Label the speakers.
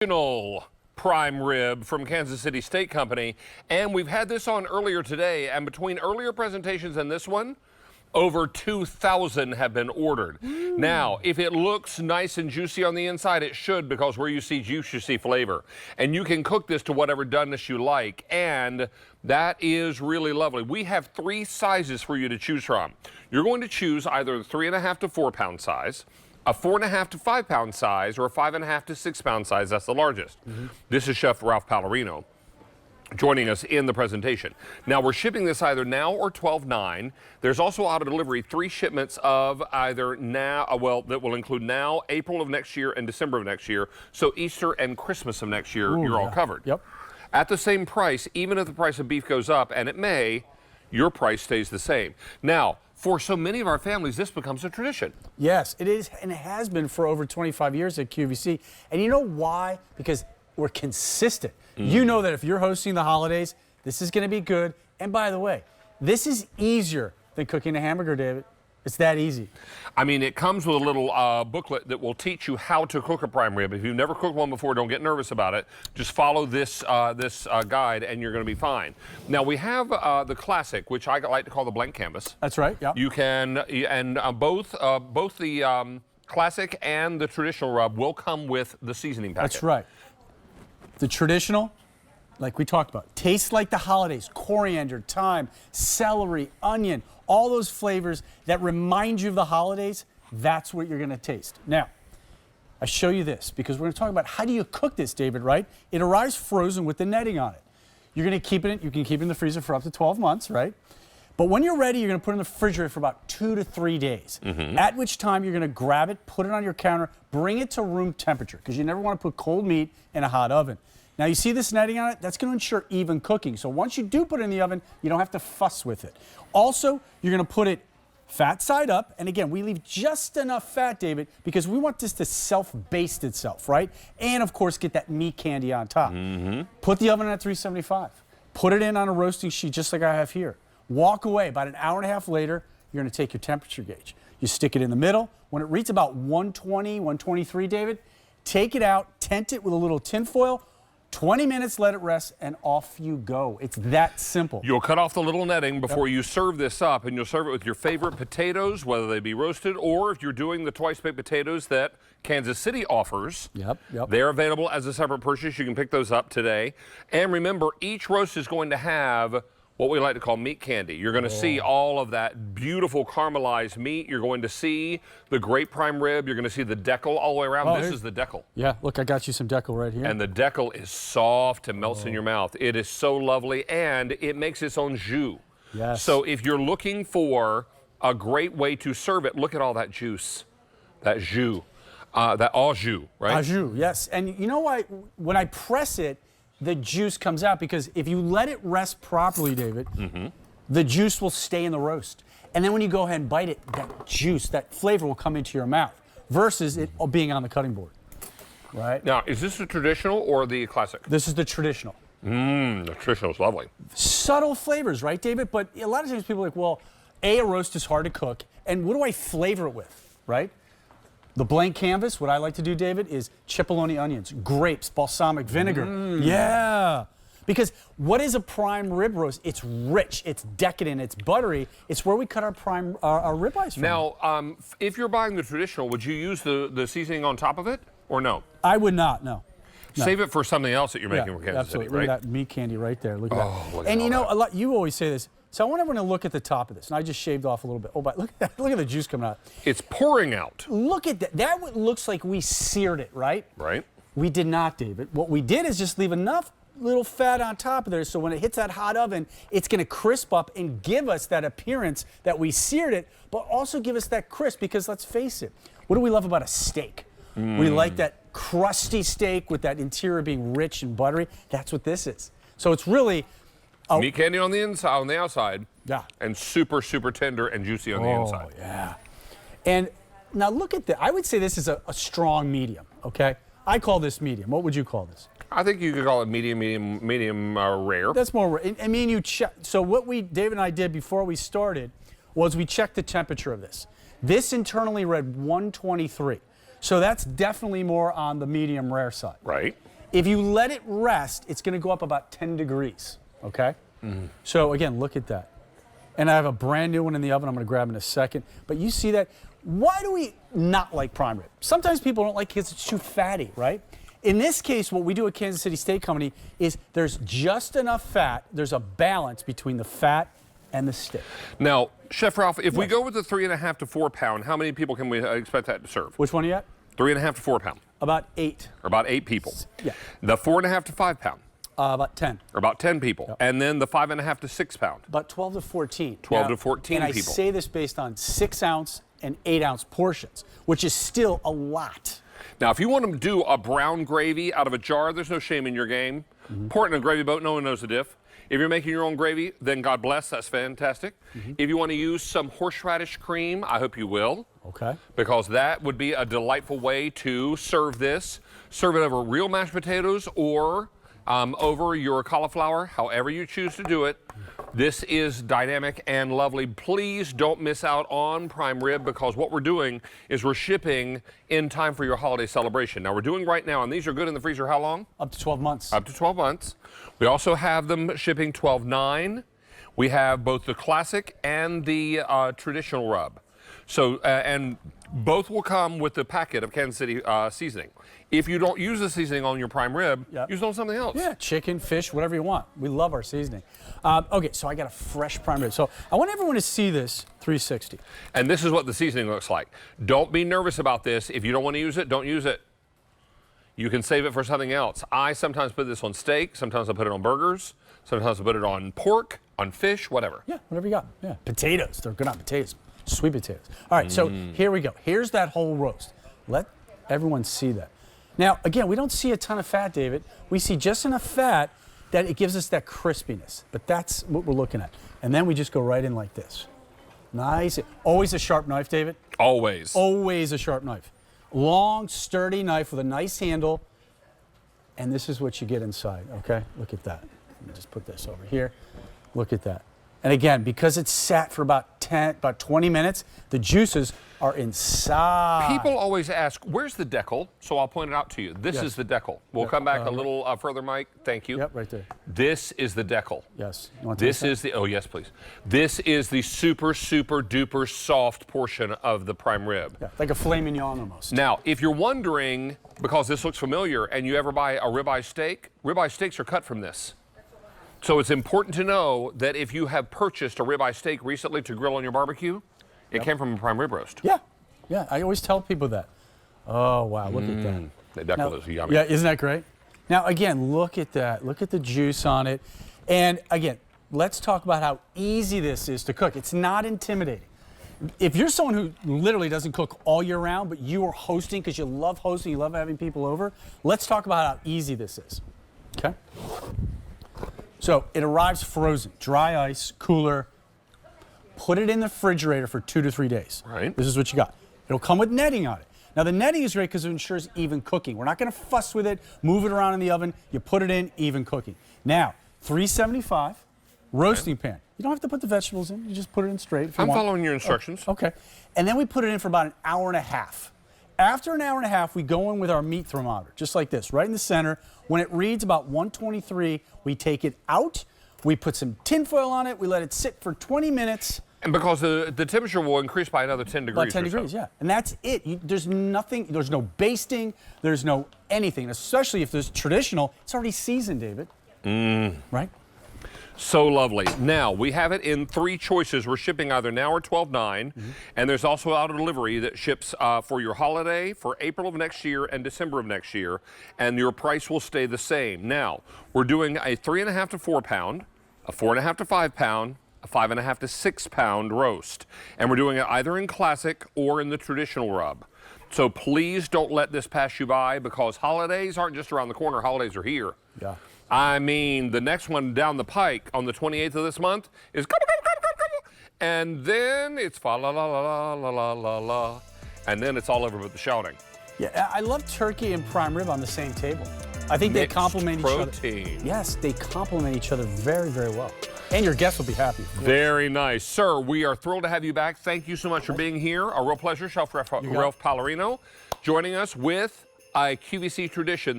Speaker 1: Original prime rib from Kansas City Steak Company, and we've had this on earlier today, and between earlier presentations and this one, over 2,000 have been ordered. Now, if it looks nice and juicy on the inside, it should, because where you see juice, you see flavor. And you can cook this to whatever doneness you like, and that is really lovely. We have 3 sizes for you to choose from. You're going to choose either the 3.5 to 4 pound size, a 4.5 to 5 pound size, or a 5.5 to 6 pound size. That's the largest. This is Chef Ralph Pallarino joining us in the presentation. Now, we're shipping this either now or 12/9. There's also auto delivery, 3 shipments of either now, that will include now, April of next year, and December of next year. So Easter and Christmas of next year, you're all covered.
Speaker 2: Yep.
Speaker 1: At the same price, even if the price of beef goes up, and it may, your price stays the same. Now, for so many of our families, this becomes a tradition.
Speaker 2: Yes, it is, and it has been for over 25 years at QVC. And you know why? Because we're consistent. You know that if you're hosting the holidays, this is going to be good. And by the way, this is easier than cooking a hamburger, David. It's that easy.
Speaker 1: I mean, it comes with a little booklet that will teach you how to cook a prime rib. If you've never cooked one before, don't get nervous about it. Just follow this guide, and you're going to be fine. Now, we have the classic, which I like to call the blank canvas.
Speaker 2: That's right. Yeah.
Speaker 1: You can, and both the classic and the traditional rub will come with the seasoning packet.
Speaker 2: That's right. The traditional, like we talked about, tastes like the holidays. Coriander, thyme, celery, onion, all those flavors that remind you of the holidays, that's what you're going to taste. Now, I show you this because we're going to talk about how do you cook this, David, right? It arrives frozen with the netting on it. You're going to keep it, you can keep it in the freezer for up to 12 months, right? But when you're ready, you're going to put it in the refrigerator for about 2 to 3 days, at which time you're going to grab it, put it on your counter, bring it to room temperature, because you never want to put cold meat in a hot oven. Now, you see this netting on it? That's going to ensure even cooking. So once you do put it in the oven, you don't have to fuss with it. Also, you're going to put it fat side up. And again, we leave just enough fat, David, because we want this to self-baste itself, right? And, of course, get that meat candy on top. Put the oven at 375. Put it in on a roasting sheet just like I have here. Walk away. About an hour and a half later, you're going to take your temperature gauge. You stick it in the middle. When it reads about 120, 123, David, take it out, tent it with a little tin foil, 20 minutes, let it rest, and off you go. It's that simple.
Speaker 1: You'll cut off the little netting before you serve this up, and you'll serve it with your favorite potatoes, whether they be roasted, or if you're doing the twice-baked potatoes that Kansas City offers. They're available as a separate purchase. You can pick those up today. And remember, each roast is going to have what we like to call meat candy. You're going to see all of that beautiful caramelized meat. You're going to see the great prime rib. You're going to see the deckle all the way around. This is the deckle.
Speaker 2: Yeah, look, I got you some deckle right here.
Speaker 1: And the deckle is soft and melts in your mouth. It is so lovely, and it makes its own jus.
Speaker 2: Yes.
Speaker 1: So if you're looking for a great way to serve it, look at all that juice, that jus, that au jus, right?
Speaker 2: Au jus, yes. And you know why? When I press it, the juice comes out, because if you let it rest properly, David, the juice will stay in the roast. And then when you go ahead and bite it, that juice, that flavor will come into your mouth versus it being on the cutting board, right?
Speaker 1: Now, is this the traditional or the classic?
Speaker 2: This is the traditional.
Speaker 1: The traditional is lovely.
Speaker 2: Subtle flavors, right, David? But a lot of times people are like, well, a roast is hard to cook, and what do I flavor it with, right? The blank canvas, what I like to do, David, is cipollone onions, grapes, balsamic vinegar. Yeah. Because what is a prime rib roast? It's rich, it's decadent, it's buttery. It's where we cut our prime our ribeyes from.
Speaker 1: Now, if you're buying the traditional, would you use the seasoning on top of it, or no?
Speaker 2: I would not, no.
Speaker 1: Save it for something else that you're making for Kansas City, right?
Speaker 2: Look at that meat candy right there. Look at that.
Speaker 1: Look at
Speaker 2: and you know,
Speaker 1: that.
Speaker 2: you always say this. So I want everyone to look at the top of this, and I just shaved off a little bit. Oh, but look at that. Look at the juice coming out.
Speaker 1: It's pouring out.
Speaker 2: Look at that. That looks like we seared it, right?
Speaker 1: Right.
Speaker 2: We did not, David. What we did is just leave enough little fat on top of there, so when it hits that hot oven, it's going to crisp up and give us that appearance that we seared it, but also give us that crisp, because let's face it, what do we love about a steak? We like that crusty steak with that interior being rich and buttery. That's what this is. So it's really
Speaker 1: meat candy on the inside, on the outside, and super, super tender and juicy on the inside.
Speaker 2: Oh, yeah. And now look at that. I would say this is a strong medium, okay? I call this medium. What would you call this?
Speaker 1: I think you could call it medium rare.
Speaker 2: That's more rare. I mean, you check. So what David and I did before we started was we checked the temperature of this. This internally read 123. So that's definitely more on the medium rare side.
Speaker 1: Right.
Speaker 2: If you let it rest, it's going to go up about 10 degrees, okay? So again, look at that. And I have a brand new one in the oven I'm going to grab in a second. But you see that? Why do we not like prime rib? Sometimes people don't like it because it's too fatty, right? In this case, what we do at Kansas City Steak Company is there's just enough fat. There's a balance between the fat and the steak.
Speaker 1: Now, Chef Ralph, if we go with the 3.5 to 4 pound, how many people can we expect that to serve?
Speaker 2: Which one are you at?
Speaker 1: 3.5 to 4 pound.
Speaker 2: About 8.
Speaker 1: Or about 8 people.
Speaker 2: Yeah.
Speaker 1: The 4.5 to 5 pound.
Speaker 2: About 10.
Speaker 1: Or about 10 people.
Speaker 2: Yep.
Speaker 1: And then the 5.5 to 6 pound.
Speaker 2: About 12 to 14.
Speaker 1: 12 to 14
Speaker 2: and
Speaker 1: people.
Speaker 2: I say this based on 6-ounce and 8-ounce portions, which is still a lot.
Speaker 1: Now, if you want to do a brown gravy out of a jar, there's no shame in your game. Pour it in a gravy boat, no one knows the diff. If you're making your own gravy, then God bless, that's fantastic. If you want to use some horseradish cream, I hope you will.
Speaker 2: Okay.
Speaker 1: Because that would be a delightful way to serve this. Serve it over real mashed potatoes or over your cauliflower, however you choose to do it. This is dynamic and lovely. Please don't miss out on prime rib because what we're doing is we're shipping in time for your holiday celebration. Now we're doing right now, and these are good in the freezer how long?
Speaker 2: Up to 12 months.
Speaker 1: Up to 12 months. We also have them shipping 12/9. We have both the classic and the traditional rub. So, and both will come with the packet of Kansas City seasoning. If you don't use the seasoning on your prime rib, use it on something else.
Speaker 2: Yeah, chicken, fish, whatever you want. We love our seasoning. Okay, so I got a fresh prime rib. So I want everyone to see this 360.
Speaker 1: And this is what the seasoning looks like. Don't be nervous about this. If you don't want to use it, don't use it. You can save it for something else. I sometimes put this on steak. Sometimes I put it on burgers. Sometimes I put it on pork, on fish, whatever.
Speaker 2: Yeah, whatever you got. Yeah, potatoes. They're good on potatoes. Sweet potatoes. All right, so here we go. Here's that whole roast. Let everyone see that. Now, again, we don't see a ton of fat, David. We see just enough fat that it gives us that crispiness. But that's what we're looking at. And then we just go right in like this. Nice. Always a sharp knife, David.
Speaker 1: Always.
Speaker 2: Always a sharp knife. Long, sturdy knife with a nice handle. And this is what you get inside, okay? Look at that. Let me just put this over here. Look at that. And again, because it's sat for about 20 minutes, the juices are inside.
Speaker 1: People always ask, where's the decal? So I'll point it out to you. This is the decal. We'll come back a little further, Mike. Thank you.
Speaker 2: Yep, right there.
Speaker 1: This is the decal.
Speaker 2: Yes. You want
Speaker 1: This is the, oh yes, please. This is the super, super duper soft portion of the prime rib.
Speaker 2: Yeah, like a filet mignon almost.
Speaker 1: Now, if you're wondering, because this looks familiar, and you ever buy a ribeye steaks are cut from this. So it's important to know that if you have purchased a ribeye steak recently to grill on your barbecue, it came from a prime rib roast.
Speaker 2: Yeah, yeah. I always tell people that. Oh, wow, look at that.
Speaker 1: The decal is yummy.
Speaker 2: Yeah, isn't that great? Now, again, look at that. Look at the juice on it. And again, let's talk about how easy this is to cook. It's not intimidating. If you're someone who literally doesn't cook all year round, but you are hosting because you love hosting, you love having people over, let's talk about how easy this is. Okay? So it arrives frozen, dry ice, cooler. Put it in the refrigerator for 2 to 3 days.
Speaker 1: Right.
Speaker 2: This is what you got. It'll come with netting on it. Now the netting is great because it ensures even cooking. We're not going to fuss with it, move it around in the oven. You put it in, even cooking. Now, 375, roasting pan. You don't have to put the vegetables in. You just put it in straight if you
Speaker 1: I'm
Speaker 2: want.
Speaker 1: following your instructions.
Speaker 2: Okay. And then we put it in for about an hour and a half. After an hour and a half, we go in with our meat thermometer, just like this, right in the center. When it reads about 123, we take it out. We put some tin foil on it. We let it sit for 20 minutes.
Speaker 1: And because the temperature will increase by another 10 degrees.
Speaker 2: About 10 degrees, yeah. And that's it. There's nothing, there's no basting, there's no anything. Especially if there's traditional, it's already seasoned, David. Right?
Speaker 1: So lovely. Now, we have it in 3 choices. We're shipping either now or 12/9. And there's also auto delivery that ships for your holiday, for April of next year and December of next year. And your price will stay the same. Now, we're doing a 3.5 to 4 pound, a 4.5 to 5 pound, a 5.5 to 6 pound roast. And we're doing it either in classic or in the traditional rub. So please don't let this pass you by because holidays aren't just around the corner. Holidays are here.
Speaker 2: Yeah.
Speaker 1: I mean, the next one down the pike on the 28th of this month is gobble, gobble, gobble, gobble, gobble. And then it's fa la la la la la la la. And then it's all over with the shouting.
Speaker 2: Yeah, I love turkey and prime rib on the same table. I think they complement each other.
Speaker 1: Protein.
Speaker 2: Yes, they complement each other very, very well. And your guests will be happy.
Speaker 1: Very nice. Sir, we are thrilled to have you back. Thank you so much for being here. A real pleasure. Chef Ralph Pallarino joining us with a QVC tradition.